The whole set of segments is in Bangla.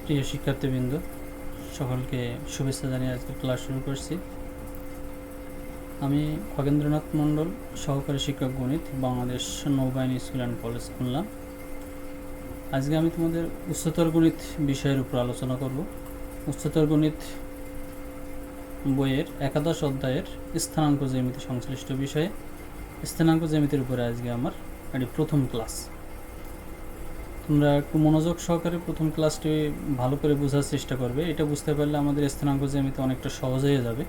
প্রিয় শিক্ষার্থীবৃন্দ, সকলকে শুভেচ্ছা জানিয়ে আজকে ক্লাস শুরু করছি। আমি খগেন্দ্রনাথ মণ্ডল, সহকারী শিক্ষক গণিত, বাংলাদেশ নৌবাহিনী স্কুল অ্যান্ড কলেজ, খুলনা। আজকে আমি তোমাদের উচ্চতর গণিত বিষয়ের উপর আলোচনা করব। উচ্চতর গণিত বইয়ের একাদশ অধ্যায়ের স্থানাঙ্ক জ্যামিতি সংশ্লিষ্ট বিষয়ে স্থানাঙ্ক জ্যামিতির উপরে আজকে আমার এটি প্রথম ক্লাস। তোমরা একটু মনোযোগ সহকারে প্রথম ক্লাসটি ভালো করে বোঝার চেষ্টা করবে। এটা বুঝতে পারলে আমাদের স্থানাঙ্ক জ্যামিতি অনেকটা সহজ হয়ে যাবে।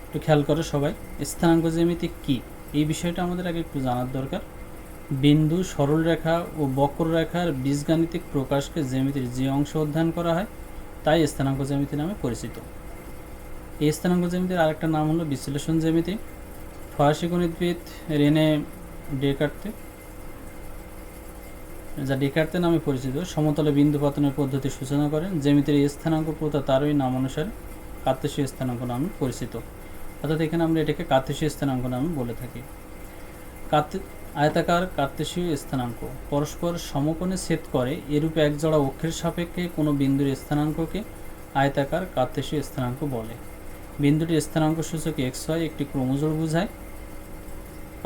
একটু খেয়াল করো সবাই, স্থানাঙ্ক জ্যামিতি কী এই বিষয়টা আমাদের আগে একটু জানার দরকার। বিন্দু, সরলরেখা ও বক্ররেখার বীজগাণিতিক প্রকাশকে জ্যামিতির যে অংশ অধ্যয়ন করা হয় তাই স্থানাঙ্ক জ্যামিতি নামে পরিচিত। এই স্থানাঙ্ক জ্যামিতির আরেকটা নাম হলো বিশ্লেষণ জ্যামিতি। ফরাসি গণিতবিদ রেনে ডেকার্তে নামে পরিচিত সমতলে বিন্দু পাতনের পদ্ধতির সূচনা করেন। জ্যামিতির এই স্থানাঙ্ক প্রথা তারই নাম অনুসারে কার্তেশীয় স্থানাঙ্ক নামে পরিচিত। অর্থাৎ এখানে আমরা এটাকে কার্তেশীয় স্থানাঙ্ক নামে বলে থাকি। আয়তাকার কার্তেশীয় স্থানাঙ্ক পরস্পর সমকোণে ছেদ করে এরূপে একজোড়া অক্ষের সাপেক্ষে কোনো বিন্দুর স্থানাঙ্ককে আয়তাকার কার্তেশীয় স্থানাঙ্ক বলে। বিন্দুটির স্থানাঙ্ক সূচক xy একটি ক্রমজোড় বোঝায়।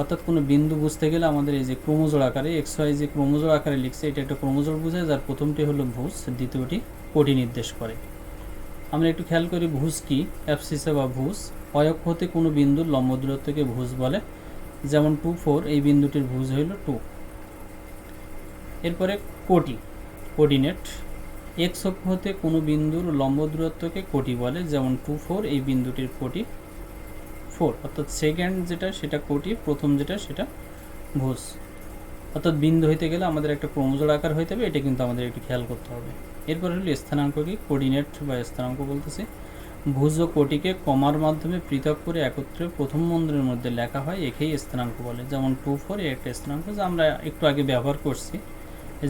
অর্থাৎ কোনো বিন্দু বুঝতে গেলে আমাদের এই যে ক্রমজোড় আকারে xy যে ক্রমজোড় আকারে লিখছে, এটা একটা ক্রমজোড় বোঝায়, যার প্রথমটি হলো ভুজ, দ্বিতীয়টি কোটি নির্দেশ করে। আমরা একটু খেয়াল করি ভুজ কি। অ্যাবসিসা বা ভুজ অয়ক্ষ হতে কোনো বিন্দুর লম্ব দূরত্বকে ভুজ বলে। যেমন 2, 4 এই বিন্দুটির ভুজ হইল 2। এরপরে কোডিনেট এক্স অক্ষ হতে কোনো বিন্দুর লম্ব দূরত্বকে কোটি বলে। যেমন 2, 4 এই বিন্দুটির কোটি 4। অর্থাৎ সেকেন্ড যেটা সেটা কোটি, প্রথম যেটা সেটা ভুজ। অর্থাৎ বিন্দু হইতে গেলে আমাদের একটা ক্রমজোড় আকার হইতে হবে, এটা কিন্তু আমাদের একটু খেয়াল করতে হবে। এরপর হলো স্থানাঙ্ক কি, কোঅর্ডিনেট বা স্থানাঙ্ক বলতেছি। ভুজ ও কোটিকে কমার মাধ্যমে পৃথক করে একত্রে প্রথম বন্ধনীর মধ্যে লেখা হয়, একেই স্থানাঙ্ক বলে। যেমন 2, 4 একটা স্থানাঙ্ক যা আমরা একটু আগে ব্যবহার করছি।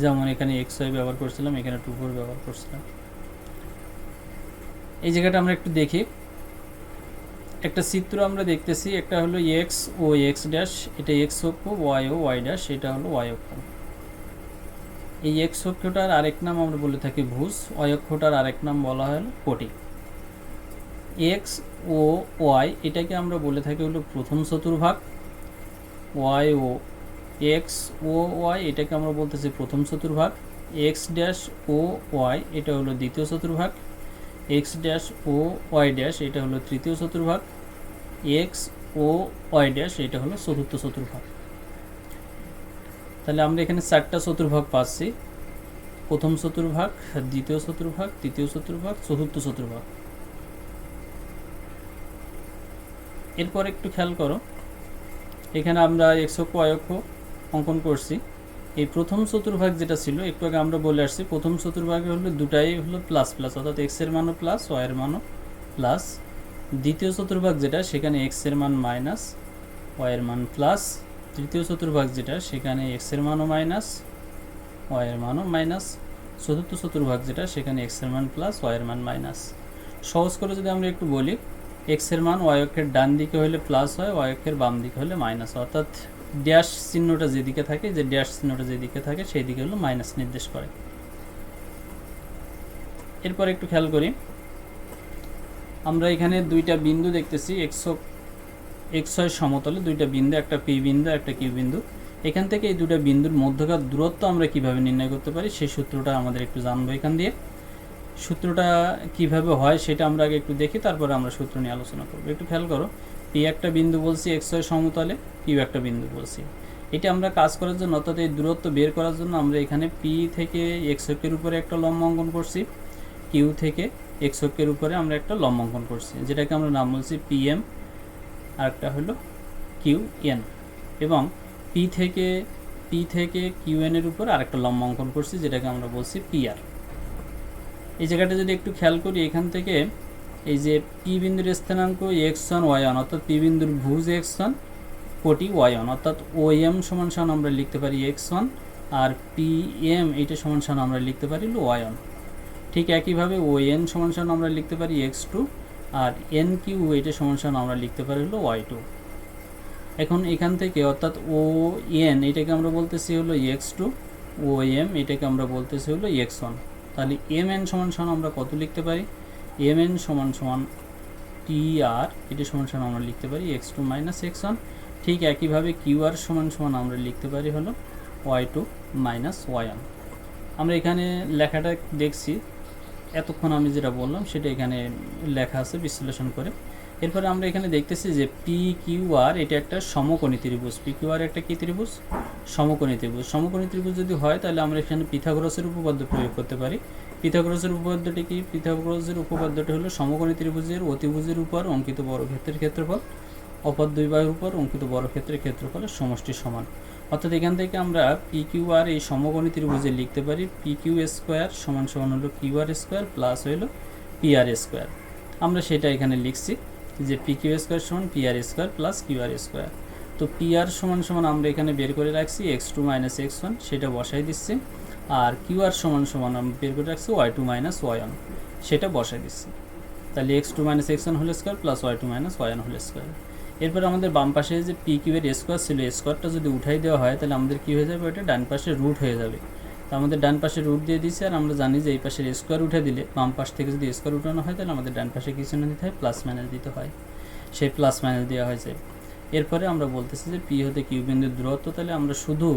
যেমন এখানে xy ব্যবহার করছিলাম, এখানে 2, 4 ব্যবহার করছিলাম। এই জায়গাটা আমরা একটু দেখি। একটা চিত্র আমরা দেখতেছি, একটা হলো এক্স ও এক্স ড্যাশ, এটা এক্স অক্ষ, ওয়াই ও ওয়াই ড্যাশ, এটা হলো ওয়াই অক্ষ। এই এক্স অক্ষটার আরেক নাম আমরা বলে থাকি ভুজ, ওয়াই অক্ষটার আরেক নাম বলা হয় কোটি। এক্স ও ওয়াই এটাকে আমরা বলে থাকি হলো প্রথম চতুর্ভাগ। ওয়াই ও এক্স ও ওয়াই এটাকে আমরা বলতেছি প্রথম চতুর্ভাগ। এক্স ড্যাশ ও ওয়াই এটা হলো দ্বিতীয় চতুর্ভাগ। X dash O Y dash এটা হলো তৃতীয় চতুর্ভাগ। এক্স ও ওয়াই ড্যাশ এটা হলো চতুর্থ চতুর্ভাগ। তাহলে আমরা এখানে 4টা চতুর্ভাগ পাচ্ছি। প্রথম চতুর্ভাগ, দ্বিতীয় চতুর্ভাগ, তৃতীয় চতুর্ভাগ, চতুর্থ চতুর্ভাগ। এরপর একটু খেয়াল করো, এখানে আমরা এক্স অক্ষ ওয়াই অক্ষ অঙ্কন করছি। এই প্রথম চতুর্ভাগ যেটা ছিল একটু আগে আমরা বলে আসছি, প্রথম চতুর্ভাগে হলো দুটাই হলো প্লাস প্লাস, অর্থাৎ এক্স এর মানও প্লাস, ওয়াই এর মানও প্লাস। দ্বিতীয় চতুর্ভাগ যেটা সেখানে এক্স এর মান মাইনাস, ওয়াই এর মান প্লাস। তৃতীয় চতুর্ভাগ যেটা সেখানে এক্স এর মানও মাইনাস, ওয়াই এর মানও মাইনাস। চতুর্থ চতুর্ভাগ যেটা সেখানে এক্স এর মান প্লাস, ওয়াই এর মান মাইনাস। সহজ করে যদি আমরা একটু বলি, এক্স এর মান ওয়াই অক্ষের ডান দিকে হলে প্লাস হয়, ওয়াই অক্ষের বাম দিকে হলে মাইনাস। অর্থাৎ ড্যাশ চিহ্নটা যেদিকে থাকে, যে ড্যাশ চিহ্নটা যেদিকে থাকে সেই দিকে হলো মাইনাস নির্দেশ করে। এরপর একটু খেয়াল করি, আমরা এখানে দুইটা বিন্দু দেখতেছি xy সমতলে দুইটা বিন্দু, একটা পি বিন্দু একটা কিউ বিন্দু। এখান থেকে এই দুটো বিন্দুর মধ্যকার দূরত্ব আমরা কিভাবে নির্ণয় করতে পারি সেই সূত্রটা আমাদের একটু জানবো এখান দিয়ে। সূত্রটা কিভাবে হয় সেটা আমরা আগে একটু দেখি, তারপরে আমরা সূত্র নিয়ে আলোচনা করবো। একটু খেয়াল করো, পি একটা বিন্দু বলছি xy সমতলে, কিউ একটা বিন্দু বলছি। এটা আমরা কাজ করার জন্য, অর্থাৎ এই দূরত্ব বের করার জন্য আমরা এখানে পি থেকে এক্স অক্ষের উপরে একটা লম্ব অঙ্কন করছি, কিউ থেকে এক্স অক্ষের উপরে আমরা একটা লম্ব অঙ্কন করছি, যেটাকে আমরা নাম বলছি পিএম, আর একটা হলো কিউ এন। এবং পি থেকে কিউ এন এর উপর আরেকটা লম্ব অঙ্কন করছি, যেটাকে আমরা বলছি পিআর। এই জায়গাটা যদি একটু খেয়াল করি, এখান থেকে এই যে পি বিন্দুর স্থানাঙ্ক x1 y1, অর্থাৎ পি বিন্দুর ভুজ x1 কোটি y1, অর্থাৎ OM সমান সমান আমরা লিখতে পারি x1, আর PM এইটা সমান সমান আমরা লিখতে পারি y1। ঠিক একইভাবে ON সমান সমান আমরা লিখতে পারি x2, আর NQ এইটা সমান সমান আমরা লিখতে পারি হলো y2। এখন এখান থেকে অর্থাৎ ON এটাকে আমরা বলতেছি হলো x2, OM এটাকে আমরা বলতেছি হলো x1। তাহলে এম এন সমান সমান আমরা কত লিখতে পারি, এম এন সমান সমান টি আর, এটা সমান সমান আমরা লিখতে পারি x two minus x one. ঠিক একইভাবে কিউ আর সমান সমান আমরা লিখতে পারি হলো y two minus y one. আমরা এখানে লেখাটা দেখছি, এতক্ষণ আমি যেটা বললাম সেটা এখানে লেখা আছে বিশ্লেষণ করে। এরপরে আমরা এখানে দেখতেছি যে পি কিউ আর এটা একটা সমকোণী ত্রিভুজ, পি কিউ আর একটা কী ত্রিভুজ, সমকোণী ত্রিভুজ। সমকোণী ত্রিভুজ যদি হয় তাহলে আমরা এখানে পিথাগোরাসের উপপাদ্য প্রয়োগ করতে পারি। পিথাগোরাসের উপপাদ্যটি কি, পিথাগোরাসের উপপাদ্যটি হলো সমকোণী ত্রিভুজের অতিভুজের উপর অঙ্কিত বর্গক্ষেত্রের ক্ষেত্রফল অপর দুই বাহুর উপর অঙ্কিত বর্গক্ষেত্রের ক্ষেত্রফলের সমষ্টি সমান। অর্থাৎ এখান থেকে আমরা পি কিউ আর এই সমকোণী ত্রিভুজে লিখতে পারি পি কিউ স্কোয়ার সমান সমান হলো কিউ আর স্কোয়ার প্লাস হলো পি আর স্কোয়ার। আমরা সেটা এখানে লিখছি যে পি কিউ স্কোয়ার সমান P R square plus Q R square. তো পি আর সমান সমান আমরা এখানে বের করে রাখছি x two minus x one, সেটা বসাই দিচ্ছি। আর কিউ আর সমান সমান আমরা বের করে রাখছি y two minus y one, সেটা বসাই দিচ্ছি। তাহলে x two minus x one whole square plus y two minus y one whole square. এরপর আমাদের বাম পাশে যে পি কিউ এর স্কোয়ার ছিল, স্কোয়ারটা যদি উঠাই দেওয়া হয় তাহলে আমাদের কী হয়ে যাবে, ওটা ডান পাশে রুট হয়ে যাবে। তো আমাদের ডান পাশে রুট দিয়ে দিয়েছে, আর আমরা জানি যে এই পাশের স্কোয়ার উঠে দিলে বাম পাশ থেকে যদি স্কোয়ার উঠানো হয় তাহলে আমাদের ডান পাশে কী চিহ্ন দিতে হয়, প্লাস মাইনাস দিতে হয়, সেই প্লাস মাইনাস দেওয়া হয়েছে। এরপরে আমরা বলতেছি যে পি হতে কিউ বিন্দুর দূরত্ব, তাহলে আমরা শুধু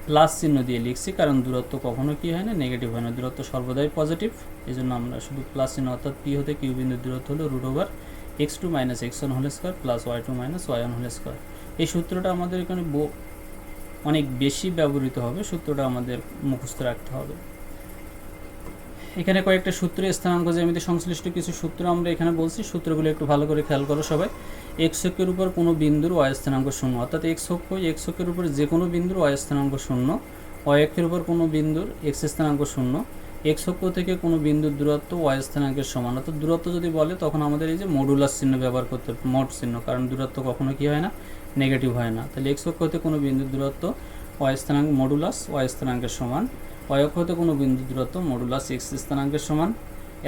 প্লাস চিহ্ন দিয়ে লিখছি, কারণ দূরত্ব কখনো কী হয় না, নেগেটিভ হয় না, দূরত্ব সর্বদাই পজিটিভ। এই জন্য আমরা শুধু প্লাস চিহ্ন, অর্থাৎ পি হতে কিউ বিন্দুর দূরত্ব হলো root over x two minus x one whole square plus y two minus y one whole square. এই সূত্রটা আমাদের এখানে অনেক বেশি ব্যবহৃত হবে, সূত্রটা আমাদের মুখস্থ রাখতে হবে। এখানে কয়েকটা সূত্র, স্থানাঙ্ক জ্যামিতি সংশ্লিষ্ট কিছু সূত্র আমরা এখানে বলছি, সূত্রগুলো একটু ভালো করে খেয়াল করো সবাই। এক্স অক্ষের উপর কোনো বিন্দুর ওয়াই স্থানাঙ্ক শূন্য, অর্থাৎ এক্স অক্ষের উপর যে কোনো বিন্দুর ওয়াই স্থানাঙ্ক শূন্য, ওয়াই অক্ষের উপর কোনো বিন্দুর এক্স স্থানাঙ্ক শূন্য, এক্স অক্ষ থেকে কোনো বিন্দুর দূরত্ব ওয়াই স্থানাঙ্কের সমান। অর্থাৎ দূরত্ব যদি বলে তখন আমাদের এই যে মডুলাস চিহ্ন ব্যবহার করতে, মড চিহ্ন, কারণ দূরত্ব কখনো কী হয় না, নেগেটিভ হয় না। তাহলে এক্স অক্ষ হতে কোনো বিন্দুর দূরত্ব ওয়াই স্থানাঙ্ক মডুলাস ওয়াই স্থানাঙ্কের সমান, ওয়াই অক্ষ হতে কোনো বিন্দু দূরত্ব মডুলাস এক্স স্থানাঙ্কের সমান।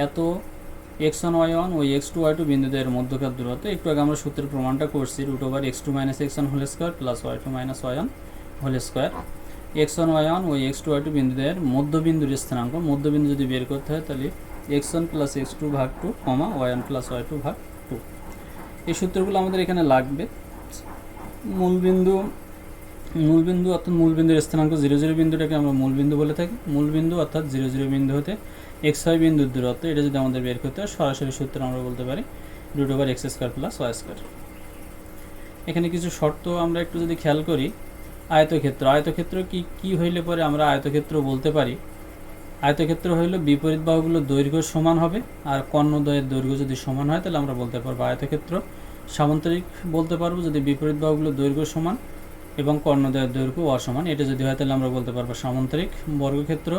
এত এক্স ওয়ান ওয়াই ওয়ান ওই এক্স টু ওয়াই টু বিন্দুদের মধ্যকার দূরত্ব, একটু আগে আমরা সূত্রের প্রমাণটা করছি, root over x two minus x one whole square plus y two minus y one whole square. X one y one ওই এক্স টু ওয়াই টু বিন্দুদের মধ্যবিন্দুর স্থানাঙ্ক, মধ্যবিন্দু যদি বের করতে হয় তাহলে x one plus x two ভাগ টু কমা y one plus y two ভাগ টু। এই সূত্রগুলো আমাদের এখানে লাগবে। মূলবিন্দু অর্থাৎ মূলবিন্দুর স্থানাঙ্ক 0 0 বিন্দুটাকে আমরা মূলবিন্দু বলে থাকি। মূলবিন্দু অর্থাৎ 0 0 বিন্দু হতে এক্স ওয়াই বিন্দুর দূরত্ব, এটা যদি আমাদের বের করতে হয় সরাসরি সূত্র আমরা বলতে পারি root over x square plus y square. এখানে কিছু শর্ত আমরা একটু যদি খেয়াল করি, আয়তক্ষেত্র কি হইলে পরে আমরা আয়তক্ষেত্র বলতে পারি, আয়তক্ষেত্র হইলে বিপরীত বাহুগুলোর দৈর্ঘ্য সমান হবে, আর কর্ণদ্বয়ের দৈর্ঘ্য যদি সমান হয় তাহলে আমরা বলতে পারবো আয়তক্ষেত্র। সামান্তরিক বলতে পারবো যদি বিপরীত বাহুগুলোর দৈর্ঘ্য সমান এবং কর্ণদ্বয়ের দৈর্ঘ্য অসমান, এটা যদি হয় তাহলে আমরা বলতে পারবো সামান্তরিক। বর্গক্ষেত্র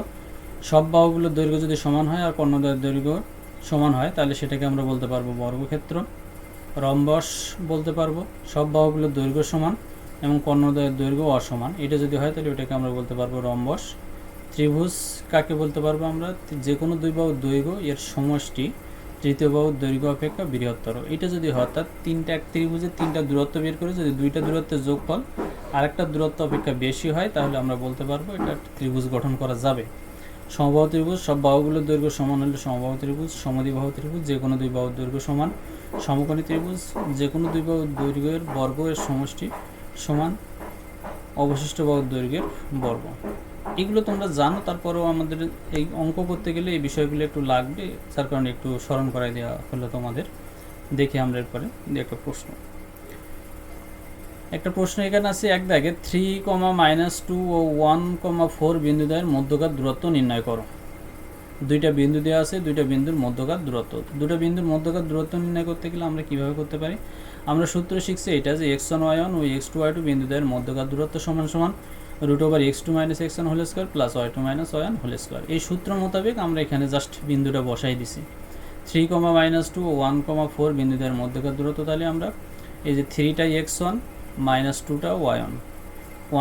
সব বাহুগুলোর দৈর্ঘ্য যদি সমান হয় আর কর্ণদ্বয়ের দৈর্ঘ্য সমান হয় তাহলে সেটাকে আমরা বলতে পারবো বর্গক্ষেত্র। রম্বস বলতে পারবো সব বাহুগুলোর দৈর্ঘ্য সমান এবং কর্ণদ্বয়ের দৈর্ঘ্য অসমান, এটা যদি হয় তাহলে ওটাকে আমরা বলতে পারবো রম্বস। ত্রিভুজ কাকে বলতে পারবো আমরা, যে কোনো দুই বাহুর দৈর্ঘ্য এর সমষ্টি তৃতীয় বাহুর দৈর্ঘ্য অপেক্ষা বৃহত্তর। এটা যদি হয়, অর্থাৎ এক ত্রিভুজের তিনটা দূরত্ব বের করে যদি দুইটা দূরত্বের যোগফল আরেকটা দূরত্ব অপেক্ষা বেশি হয় তাহলে আমরা বলতে পারবো এটা ত্রিভুজ গঠন করা যাবে। সমবাহু ত্রিভুজ সব বাহুগুলোর দৈর্ঘ্য সমান হলে সমবাহু ত্রিভুজ। সমদ্বিবাহু ত্রিভুজ যে কোনো দুই বাহুর দৈর্ঘ্য সমান। সমকোণী ত্রিভুজ যে কোনো দুই বাহুর দৈর্ঘ্যের বর্গ এর সমষ্টি সমান অবশিষ্ট বাহুর দৈর্ঘ্যের বর্গ। এগুলো তোমরা জানো, তারপরেও আমাদের এই অঙ্ক করতে গেলে এই বিষয়গুলো একটু লাগবে, যার কারণে একটু স্মরণ করাই দেওয়া হলো তোমাদের। দেখি আমরা এরপরে একটা প্রশ্ন এখানে আছে, এক দাগে 3,-2 ও 1,4 বিন্দুদ্বয়ের মধ্যকার দূরত্ব নির্ণয় করো। দুইটা বিন্দু দেওয়া আছে, দুইটা বিন্দুর মধ্যকার দূরত্ব। দুটো বিন্দুর মধ্যকার দূরত্ব নির্ণয় করতে গেলে আমরা কীভাবে করতে পারি, আমরা সূত্র শিখছি এটা যে x1 y1 ও x2 y2 বিন্দুদ্বয়ের মধ্যকার দূরত্ব সমান সমান root over x2 minus x1 whole square plus y2 minus y1 whole square. এই সূত্র মোতাবেক আমরা এখানে জাস্ট বিন্দুটা বসাই দিছি। 3,-2 ও 1,4 বিন্দুদ্বয়ের মধ্যকার দূরত্ব, তাহলে আমরা এই যে 3টা x1 মাইনাস 2টা y1,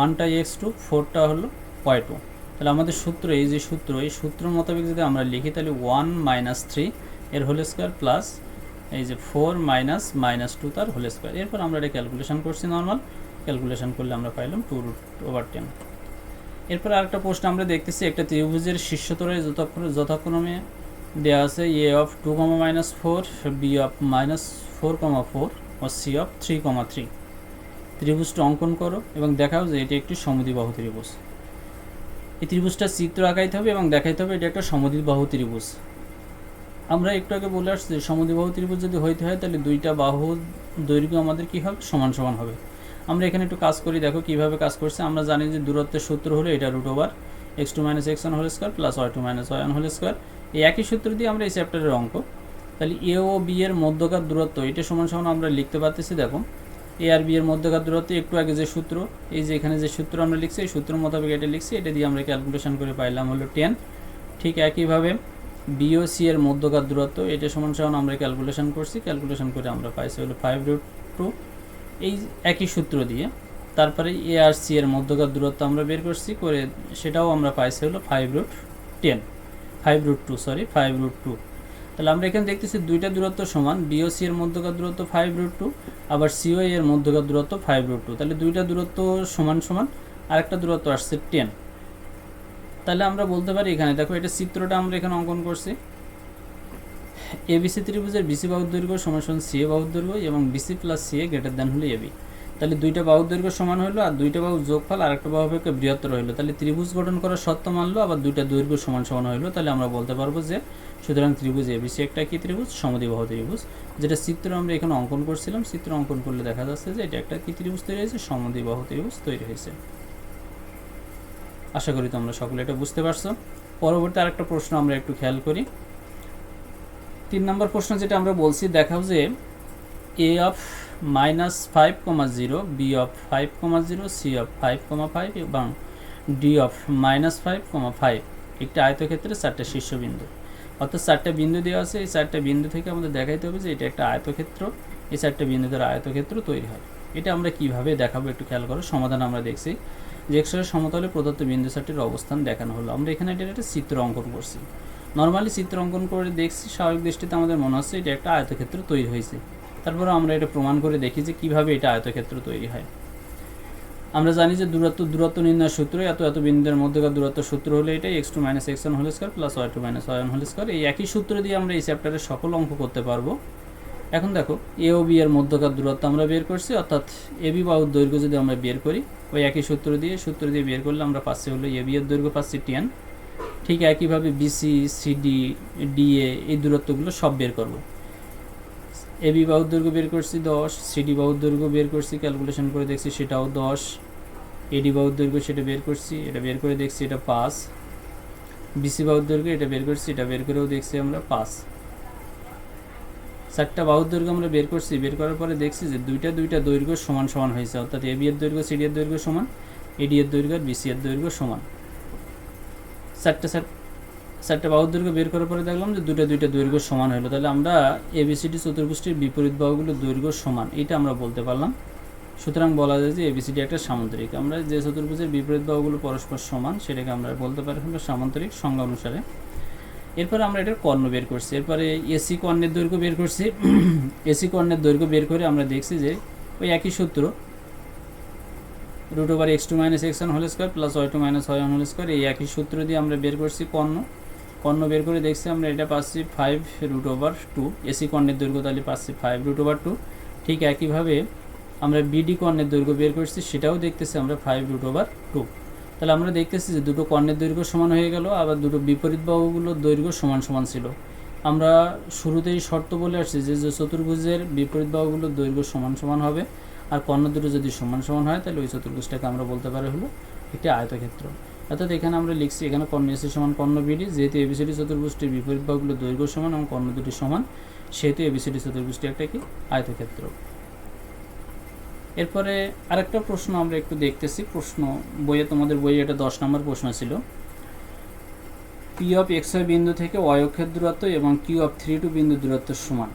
1টা x2, 4টা হলো y2। তাহলে আমাদের সূত্র এই সূত্র মোতাবেক যদি আমরা লিখি তাহলে 1 মাইনাস 3 এর হোল স্কোয়ার প্লাস এই যে 4 মাইনাস 2 তার হোল স্কোয়ার। এরপর আমরা এটা ক্যালকুলেশন করছি, নর্মাল ক্যালকুলেশন করলে আমরা পাইলাম 2√10। এরপর আরেকটা প্রশ্ন আমরা দেখতেছি, একটা ত্রিভুজের শীর্ষতলে যথাক্রমে দেওয়া আছে এ অফ 2, -4, বি অফ -4, ও সি অফ 3, 3। ত্রিভুজটা অঙ্কন করো এবং দেখাও যে এটি একটি সমদ্বিবাহু ত্রিভুজ। এই ত্রিভুজটা চিত্র আঁকাইতে হবে এবং দেখাইতে হবে এটা একটা সমদ্বিবাহু ত্রিভুজ। আমরা একটু আগে বলে আসছি যে সমদ্বিবাহু ত্রিভুজ যদি হইতে হয় তাহলে দুইটা বাহু দৈর্ঘ্য আমাদের কী হবে, সমান সমান হবে। আমরা এখানে একটু কাজ করি, দেখো কীভাবে কাজ করছে। আমরা জানি যে দূরত্বের সূত্র হলো এটা √(x2 - x1) plus y2 - y1²। এই একই সূত্র দিয়ে আমরা এই চ্যাপ্টারের অঙ্ক, তাহলে এ ও বি এর মধ্যকার দূরত্ব এটা সমান সমান আমরা লিখতে পারতেছি। দেখো এ আর বি এর মধ্যকার দূরত্ব একটু আগে যে সূত্র, এই যে এখানে যে সূত্র আমরা লিখছি এই সূত্র মোতাবেক এটা লিখছি, এটা দিয়ে আমরা ক্যালকুলেশন করে পাইলাম হলো 10। ঠিক একইভাবে বি ও সি এর মধ্যকার দূরত্ব এটা সমান সমান আমরা ক্যালকুলেশন করছি, ক্যালকুলেশন করে আমরা পাইছি হলো 5√2, এই একই সূত্র দিয়ে। তারপরে এ আর সি এর মধ্যকার দূরত্ব আমরা বের করছি করে, সেটাও আমরা পাইছি হলো 5√2। তাহলে আমরা এখানে দেখতেছি দুইটা দূরত্ব সমান, বি ও সি এর মধ্যকার দূরত্ব 5√2, আবার সি ও এর মধ্যকার দূরত্ব 5√2। তাহলে দুইটা দূরত্ব সমান সমান, আরেকটা দূরত্ব আসছে 10। তাহলে আমরা বলতে পারি এখানে দেখো এটা চিত্রটা আমরা এখানে অঙ্কন করছি, এবিসি ত্রিভুজের বিসি বাহুর দৈর্ঘ্য সমান সমান সি এ বাহুর দৈর্ঘ্য এবং বিসি প্লাস সি এ গ্রেটার দ্যান হলো এবি। তাহলে দুইটা বাহুর দৈর্ঘ্য সমান হলো আর দুইটা বাহুর যোগফল আরেকটা বাহু অপেক্ষা বৃহত্তর হলো, তাহলে ত্রিভুজ গঠন করার শর্ত মানলো, আবার দুইটা দৈর্ঘ্য সমান সমান হলো। তাহলে আমরা বলতে পারবো যে সুতরাং ত্রিভুজ এবিসি একটা কি ত্রিভুজ, সমদ্বিবাহু ত্রিভুজ। যেটা চিত্র আমরা এখানে অঙ্কন করছিলাম, চিত্র অঙ্কন করলে দেখা যাচ্ছে যে এটা একটা কি ত্রিভুজ তৈরি হয়েছে, সমদ্বিবাহু ত্রিভুজ তৈরি হয়েছে। আশা করি তোমরা সকলে এটা বুঝতে পারছো। পরবর্তী আরেকটা প্রশ্ন আমরা একটু খেয়াল করি। 3 নম্বর প্রশ্ন যেটা আমরা বলছি, দেখাও যে A of -5, 0, B of 5, 0, C of 5, 5 এবং ডি অফ -5, 5 একটি আয়তক্ষেত্রে 4টা শীর্ষবিন্দু, অর্থাৎ 4টা বিন্দু দেওয়া আছে। এই 4টা বিন্দু থেকে আমাদের দেখাইতে হবে যে এটা একটা আয়তক্ষেত্র, এই 4টা বিন্দু দ্বারা আয়তক্ষেত্র তৈরি হয়। এটা আমরা কিভাবে দেখাবো একটু খেয়াল করো। সমাধান আমরা দেখছি যে এক্সের সমতলে প্রদত্ত বিন্দু 4টির অবস্থান দেখানো হলো। আমরা এখানে এটা একটা চিত্র অঙ্কন করছি। নর্মালি চিত্র অঙ্কন করে দেখছি, স্বাভাবিক দৃষ্টিতে আমাদের মনে হচ্ছে এটা একটা আয়তক্ষেত্র তৈরি হয়েছে। তারপরে আমরা এটা প্রমাণ করে দেখি যে কীভাবে এটা আয়তক্ষেত্র তৈরি হয়। আমরা জানি যে দূরত্ব নির্ণয়ের সূত্র এত বিন্দুদের মধ্যকার দূরত্ব সূত্র হলো এটাই x2 - x1² plus y2 - y1²। এই একই সূত্র দিয়ে আমরা এই চ্যাপ্টারের সকল অঙ্ক করতে পারবো। এখন দেখো এ ও বি এর মধ্যকার দূরত্ব আমরা বের করছি, অর্থাৎ এ বি বাহুর দৈর্ঘ্য যদি আমরা বের করি ওই একই সূত্র দিয়ে বের করলে আমরা পাচ্ছি হলো এ বি এর দৈর্ঘ্য পাচ্ছি 10। ঠিক একইভাবে বিসি, সিডি, ডিএ এই দূরত্বগুলো সব বের করব। এ বি বাহুর দৈর্ঘ্য বের করছি 10, সিডি বাহুর দৈর্ঘ্য বের করছি, ক্যালকুলেশন করে দেখছি সেটাও 10, এডি বাহুর দৈর্ঘ্য সেটা বের করছি, এটা বের করে দেখছি এটা 5, বিসি বাহুর দৈর্ঘ্য এটা বের করছি, এটা বের করেও দেখছি আমরা 5। 4টা বাহুর দৈর্ঘ্য আমরা বের করছি, বের করার পরে দেখছি যে দুইটা দৈর্ঘ্য সমান সমান হয়েছে, অর্থাৎ এ বি এর দৈর্ঘ্য সিডি এর দৈর্ঘ্য সমান, এডি এর দৈর্ঘ্য আর বিসি এর দৈর্ঘ্য সমান। 4টা বাহুর দৈর্ঘ্য বের করার পরে দেখলাম যে দুইটা দৈর্ঘ্য সমান হলো। তাহলে আমরা এবিসিডি চতুর্ভুজটির বিপরীত বাহুগুলোর দৈর্ঘ্য সমান, এটা আমরা বলতে পারলাম। সুতরাং বলা যায় যে এবিসিডি একটা সামান্তরিক। আমরা যে চতুর্ভুজের বিপরীত বাহুগুলো পরস্পর সমান সেটাকে আমরা বলতে পারি হলো সামান্তরিক সংজ্ঞা অনুসারে। এরপরে আমরা এটার কর্ণ বের করছি, এরপরে এসি কর্ণের দৈর্ঘ্য বের করছি। এসি কর্ণের দৈর্ঘ্য বের করে আমরা দেখছি যে ওই একই সূত্র √(x2 - x1² plus y2 - y1², এই একই সূত্র দিয়ে আমরা বের করছি কর্ণ বের করে দেখছি আমরা এটা পাচ্ছি 5√2। এসি কর্ণের দৈর্ঘ্য তাহলে পাচ্ছি 5√2। ঠিক একইভাবে আমরা বিডি কর্ণের দৈর্ঘ্য বের করছি, সেটাও দেখতেছি আমরা 5√2। তাহলে আমরা দেখতেছি যে দুটো কর্ণের দৈর্ঘ্য সমান হয়ে গেল, আবার দুটো বিপরীত বাহুগুলোর দৈর্ঘ্য সমান সমান ছিল। আমরা শুরুতেই শর্ত বলে আসছি যে চতুর্ভুজের বিপরীত বাহুগুলোর দৈর্ঘ্য সমান সমান হবে, আর কর্ণ দুটো যদি সমান সমান হয় তাহলে ওই চতুর্ভুজটাকে আমরা বলতে পারি হলো একটি আয়তক্ষেত্র। অর্থাৎ এখানে আমরা লিখছি এখানে কর্ণ এসি সমান কর্ণ বিডি, যেহেতু এবিসিডি চতুর্ভুজটির বিপরীত বাহুগুলোর দৈর্ঘ্য সমান এবং কর্ণ দুটি সমান, সেহেতু এবিসিডি চতুর্ভুজটি একটা কি আয়তক্ষেত্র। এরপরে আরেকটা প্রশ্ন আমরা একটু দেখতেছি। প্রশ্ন বইয়ে, তোমাদের বইয়ে এটা 10 নম্বর প্রশ্ন ছিল। পি অফ এক্স ওয়াই বিন্দু থেকে ওয়াই অক্ষের দূরত্ব এবং কিউ অফ 3, 2 বিন্দু দূরত্ব সমান।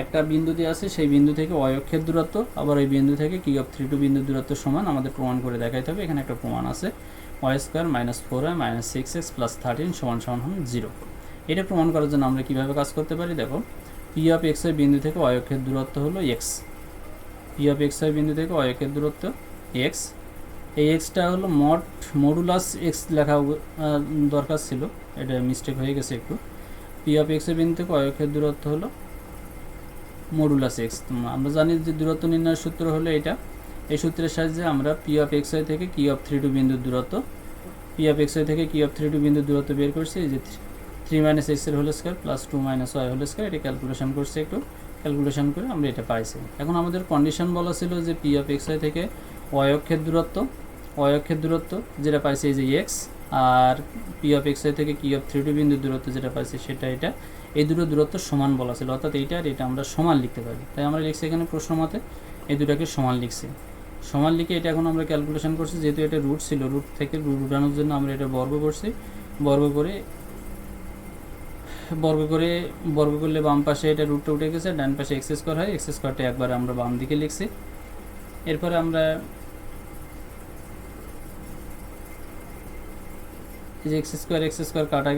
একটা বিন্দু দিয়ে আছে, সেই বিন্দু থেকে ওয়াই অক্ষের দূরত্ব, আবার ওই বিন্দু থেকে কিউ অফ 3, 2 বিন্দু দূরত্ব সমান। আমাদের প্রমাণ করে দেখাইতে হবে। এখানে একটা প্রমাণ আছে, y² - 4y - 6x + 13 = 0। এটা প্রমাণ করার জন্য আমরা কিভাবে কাজ করতে পারি, দেখো পি অফ এক্স ওয়াই বিন্দু থেকে ওয়াই অক্ষের দূরত্ব হলো x, P of x y বিন্দু থেকে ওয়াই অক্ষের দূরত্ব এক্স, এই এক্সটা হলো মডুলাস এক্স লেখা দরকার ছিল, এটা মিস্টেক হয়ে গেছে একটু। পি অফ এক্সের বিন্দু থেকে অয়ক্ষের দূরত্ব হলো মডুলাস এক্স। আমরা জানি যে দূরত্ব নির্ণয়ের সূত্র হলো এটা। এই সূত্রের সাহায্যে আমরা পি অফ এক্স ওয়াই থেকে কি অফ 3 টু বিন্দুর দূরত্ব, পি অফ এক্স ওয়াই থেকে কি অফ 3 টু বিন্দুর দূরত্ব বের করছি। এই যে 3 মাইনাস এক্সের whole square plus 2 minus y whole square, এটা ক্যালকুলেশন করছি, একটু ক্যালকুলেশন করে আমরা এটা পাইছি। এখন আমাদের কন্ডিশন বলা ছিল যে পি অফ এক্স ওয়াই থেকে অয়ক্ষের দূরত্ব যেটা পাইছি এই যে এক্স, আর পি অফ এক্স ওয়াই থেকে কি অফ 3 টু বিন্দুর দূরত্ব যেটা পাইছি সেটা এটা, এই দুটো দূরত্ব সমান বলা ছিল, অর্থাৎ এইটা আর এটা আমরা সমান লিখতে পারি। তাই আমরা লিখছি এখানে প্রশ্ন মতে এই দুটাকে সমান লিখছি। সমান লিখে এটা এখন আমরা ক্যালকুলেশন করছি, যেহেতু এটা রুট ছিল, রুট থেকে রুট উঠানোর জন্য আমরা এটা বর্গ করছি। বর্গ করলে বাম পাশে এটা রুটটা উঠে গেছে, ডান পাশে এক্স স্কোয়ার হয়, এক্স স্কোয়ারটা একবার আমরা বাম দিকে লিখছি। এরপরে আমরা এই যে এক্স স্কোয়ার কাটা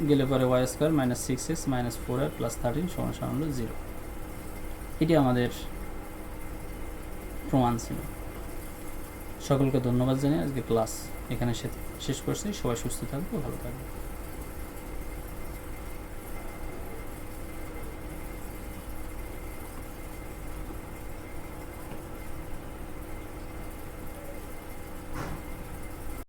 গেলে পরে y square minus 6x minus 4y plus 13 সমান হলো 0। এটি আমাদের প্রমাণ ছিল। সকলকে ধন্যবাদ জানিয়ে আজকে ক্লাস এখানে শেষ করছি। সবাই সুস্থ থাকবে, ভালো থাকবে।